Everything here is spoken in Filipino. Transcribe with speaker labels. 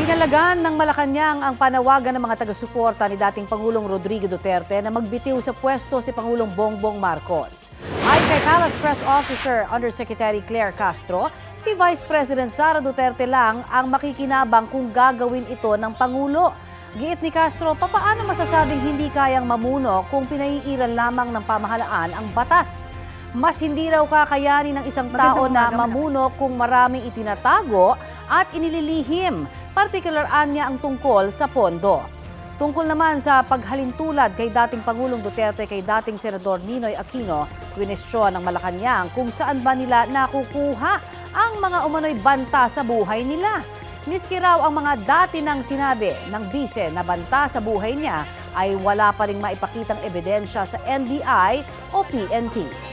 Speaker 1: Inalagaan ng Malacanang ang panawagan ng mga taga-suporta ni dating Pangulong Rodrigo Duterte na magbitiw sa pwesto si Pangulong Bongbong Marcos. Ayon kay Palace Press Officer Undersecretary Claire Castro, si Vice President Sara Duterte lang ang makikinabang kung gagawin ito ng Pangulo. Giit ni Castro, papaano masasabing hindi kayang mamuno kung pinaiiral lamang ng pamahalaan ang batas? Mas hindi raw kakayanin ng isang tao na mamuno kung maraming itinatago at inililihim, partikular niya ang tungkol sa pondo. Tungkol naman sa paghalintulad kay dating Pangulong Duterte kay dating Senador Ninoy Aquino, kwinestyon ng Malacanang kung saan ba nila nakukuha ang mga umano'y banta sa buhay nila. Miski raw ang mga dati nang sinabi ng bise na banta sa buhay niya ay wala pa ring maipakitang ebidensya sa NBI o PNP.